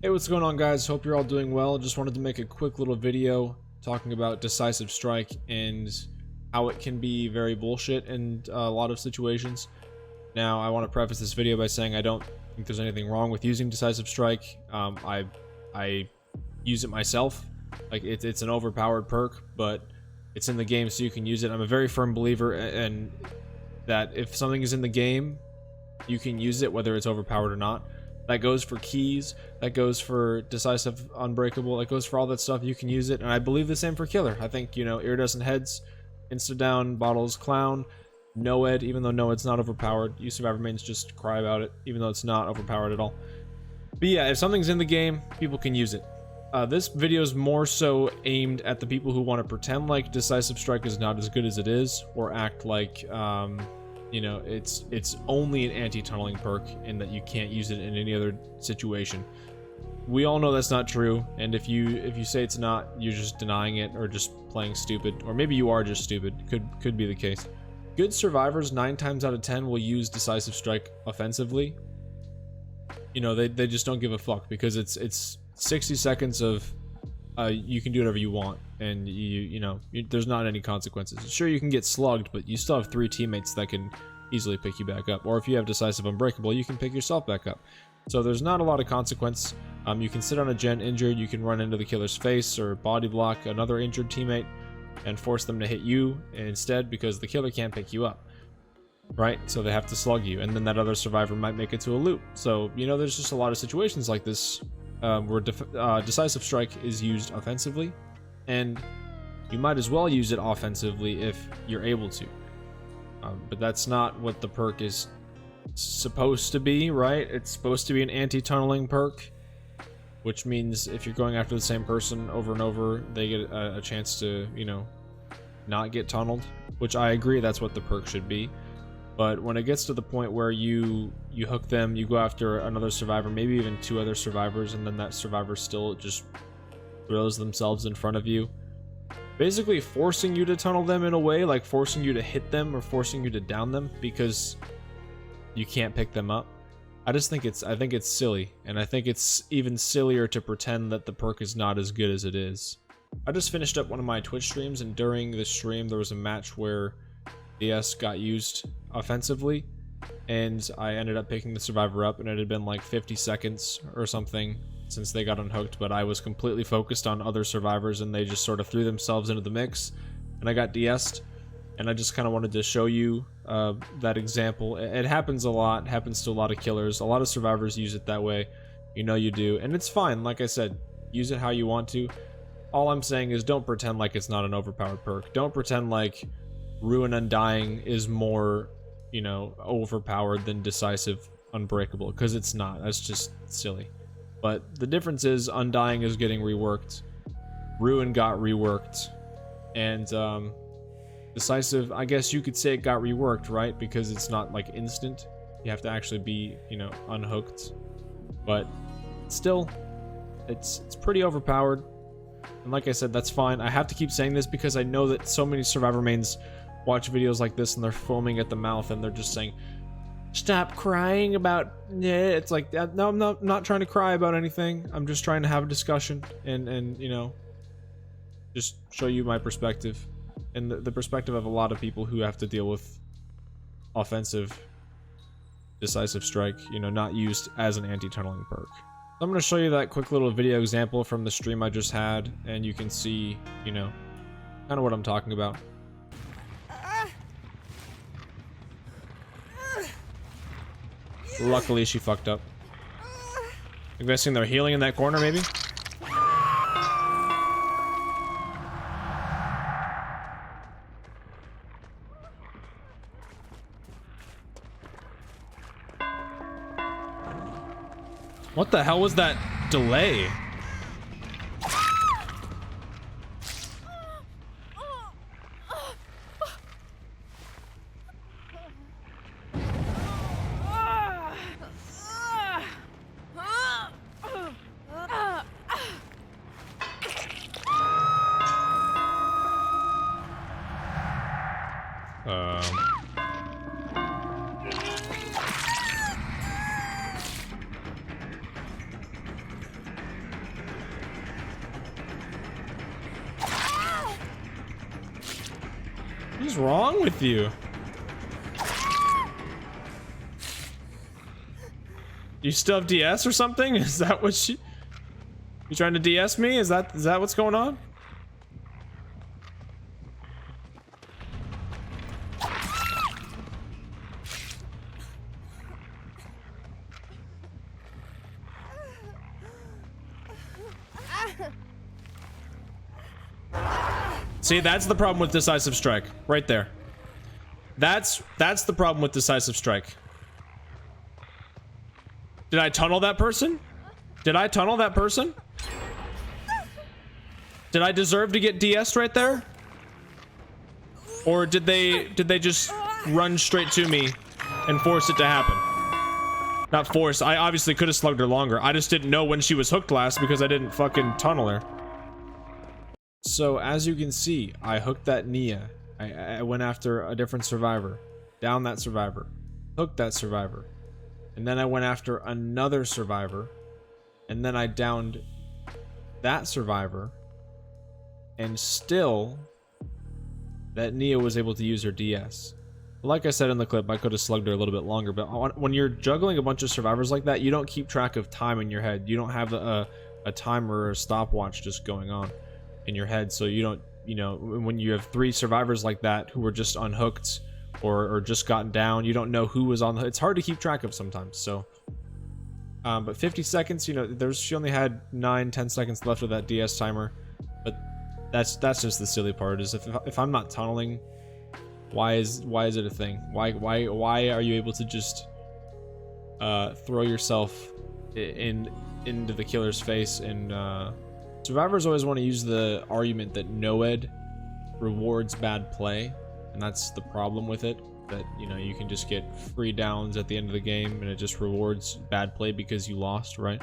Hey, what's going on, guys? Hope you're all doing well. Just wanted to make a quick little video talking about Decisive Strike and how it can be very bullshit in a lot of situations. Now, I want to preface this video by saying I don't think there's anything wrong with using Decisive Strike. I use it myself. Like, it's an overpowered perk, but it's in the game so you can use it. I'm a very firm believer in that if something is in the game, you can use it whether it's overpowered or not. That goes for keys, that goes for Decisive Unbreakable, it goes for all that stuff. You can use it, and I believe the same for Killer. I think, Iridescent Heads, Insta Down, Bottles, Clown, Noed, even though Noed's not overpowered. You Survivor mains just cry about it, even though it's not overpowered at all. But yeah, if something's in the game, people can use it. This video is more so aimed at the people who want to pretend like Decisive Strike is not as good as it is, or act like, it's only an anti-tunneling perk and that you can't use it in any other situation. We all know that's not true, and if you say it's not, you're just denying it or just playing stupid, or maybe you are just stupid. Could be the case. Good survivors 9 times out of 10 will use Decisive Strike offensively. They just don't give a fuck, because it's 60 seconds of you can do whatever you want, and there's not any consequences. Sure, you can get slugged, but you still have 3 teammates that can easily pick you back up. Or if you have Decisive Unbreakable, you can pick yourself back up. So there's not a lot of consequence. You can sit on a gen injured, you can run into the killer's face or body block another injured teammate and force them to hit you instead, because the killer can't pick you up, right? So they have to slug you, and then that other survivor might make it to a loop. So there's just a lot of situations like this where Decisive Strike is used offensively, and you might as well use it offensively if you're able to. But that's not what the perk is supposed to be, right? It's supposed to be an anti-tunneling perk, which means if you're going after the same person over and over, they get a chance to, not get tunneled, which I agree that's what the perk should be. But when it gets to the point where you hook them, you go after another survivor, maybe even 2 other survivors, and then that survivor still just throws themselves in front of you, basically forcing you to tunnel them in a way, like forcing you to hit them or forcing you to down them because you can't pick them up. I think it's silly, and I think it's even sillier to pretend that the perk is not as good as it is. I just finished up one of my Twitch streams, and during the stream there was a match where DS got used offensively, and I ended up picking the survivor up, and it had been like 50 seconds or something since they got unhooked, but I was completely focused on other survivors, and they just sort of threw themselves into the mix, and I got DS'd. And I just kind of wanted to show you that example. It happens a lot, happens to a lot of killers. A lot of survivors use it that way. You do, and it's fine. Like I said, use it how you want to. All I'm saying is don't pretend like it's not an overpowered perk. Don't pretend like Ruin Undying is more, overpowered than Decisive Unbreakable, because it's not. That's just silly. But the difference is Undying is getting reworked. Ruin got reworked. And Decisive, I guess you could say it got reworked, right? Because it's not like instant. You have to actually be, unhooked. But still, it's pretty overpowered. And like I said, that's fine. I have to keep saying this because I know that so many survivor mains watch videos like this and they're foaming at the mouth and they're just saying, stop crying about it. It's like, no, I'm not trying to cry about anything. I'm just trying to have a discussion and just show you my perspective and the perspective of a lot of people who have to deal with offensive Decisive Strike, not used as an anti-tunneling perk. I'm going to show you that quick little video example from the stream I just had, and you can see, kind of what I'm talking about. Luckily, she fucked up. You guys seen they're healing in that corner, maybe? What the hell was that delay? What's wrong with you? You still have DS or something? Is that what she... You trying to DS me? Is that what's going on? See, that's the problem with Decisive Strike. Right there. That's the problem with Decisive Strike. Did I tunnel that person? Did I tunnel that person? Did I deserve to get DS'd right there? Or did they just run straight to me and force it to happen? Not force. I obviously could have slugged her longer. I just didn't know when she was hooked last because I didn't fucking tunnel her. So as you can see, I hooked that Nia. I went after a different survivor. Down that survivor. Hooked that survivor. And then I went after another survivor. And then I downed that survivor. And still, that Nia was able to use her DS. Like I said in the clip, I could have slugged her a little bit longer. But when you're juggling a bunch of survivors like that, you don't keep track of time in your head. You don't have a timer or a stopwatch just going on in your head. So you don't, you know, when you have 3 survivors like that who were just unhooked or just gotten down, you don't know who was on the... It's hard to keep track of sometimes, so... but 50 seconds, you know, she only had 9-10 seconds left of that DS timer. But that's just the silly part, is if I'm not tunneling, why is it a thing? Why are you able to just throw yourself into the killer's face? And survivors always want to use the argument that NOED rewards bad play, and that's the problem with it. That, you know, you can just get free downs at the end of the game and it just rewards bad play because you lost, right?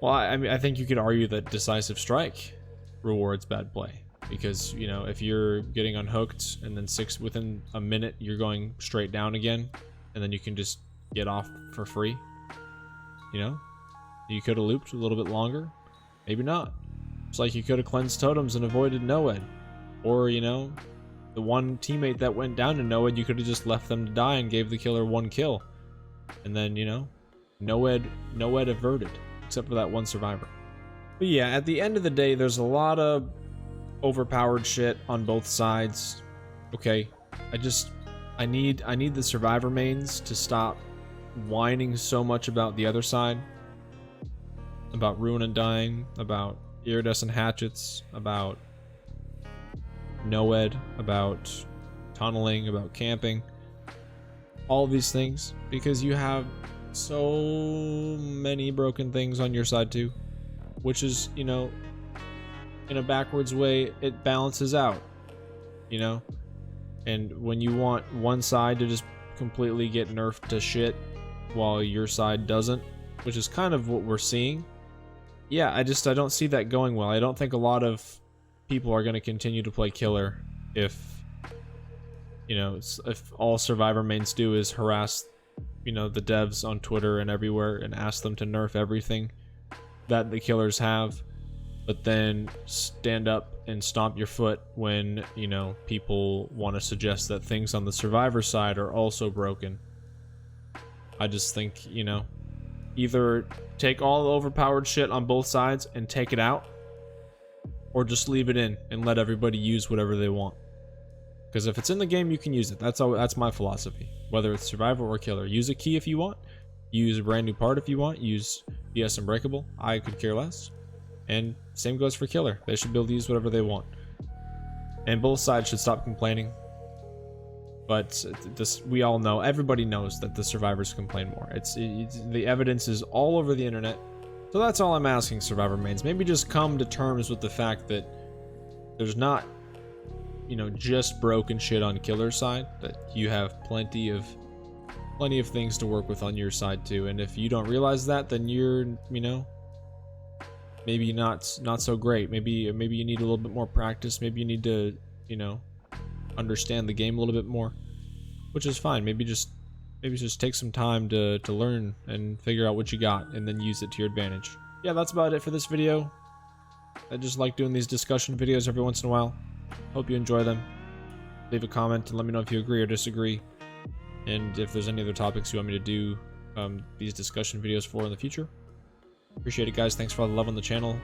Well, I mean, I think you could argue that Decisive Strike rewards bad play because, you know, if you're getting unhooked and then within a minute you're going straight down again, and then you can just get off for free, you know, you could have looped a little bit longer, maybe not. It's like you could have cleansed totems and avoided NOED, or, you know, the one teammate that went down to NOED, you could have just left them to die and gave the killer 1 kill. And then, you know, NOED averted, except for that one survivor. But yeah, at the end of the day, there's a lot of overpowered shit on both sides. Okay, I need the survivor mains to stop whining so much about the other side. About ruin and dying, about iridescent hatchets, about NOED, about tunneling, about camping, all these things, because you have so many broken things on your side too, which is, you know, in a backwards way, it balances out, you know. And when you want one side to just completely get nerfed to shit while your side doesn't, which is kind of what we're seeing, yeah, I don't see that going well. I don't think a lot of people are going to continue to play killer if, you know, if all survivor mains do is harass, you know, the devs on Twitter and everywhere and ask them to nerf everything that the killers have, but then stand up and stomp your foot when, you know, people want to suggest that things on the survivor side are also broken. I just think, you know, either take all the overpowered shit on both sides and take it out, or just leave it in and let everybody use whatever they want. Because if it's in the game, you can use it. That's my philosophy. Whether it's survivor or killer, use a key if you want, use a brand new part if you want, use DS Unbreakable. I could care less. And same goes for killer. They should be able to use whatever they want. And both sides should stop complaining. But this, we all know, everybody knows that the survivors complain more. The evidence is all over the internet. So that's all I'm asking, survivor mains. Maybe just come to terms with the fact that there's not, you know, just broken shit on killer's side. That you have plenty of things to work with on your side too. And if you don't realize that, then you're, you know, maybe not so great. Maybe you need a little bit more practice. Maybe you need to, you know, understand the game a little bit more, which is fine. Maybe just take some time to learn and figure out what you got and then use it to your advantage. Yeah, that's about it for this video. I just like doing these discussion videos every once in a while. Hope you enjoy them. leave a comment and let me know if you agree or disagree, and if there's any other topics you want me to do these discussion videos for in the future. Appreciate it, guys. Thanks for all the love on the channel,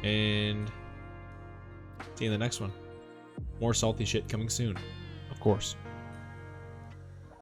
and see you in the next one. More salty shit coming soon, of course.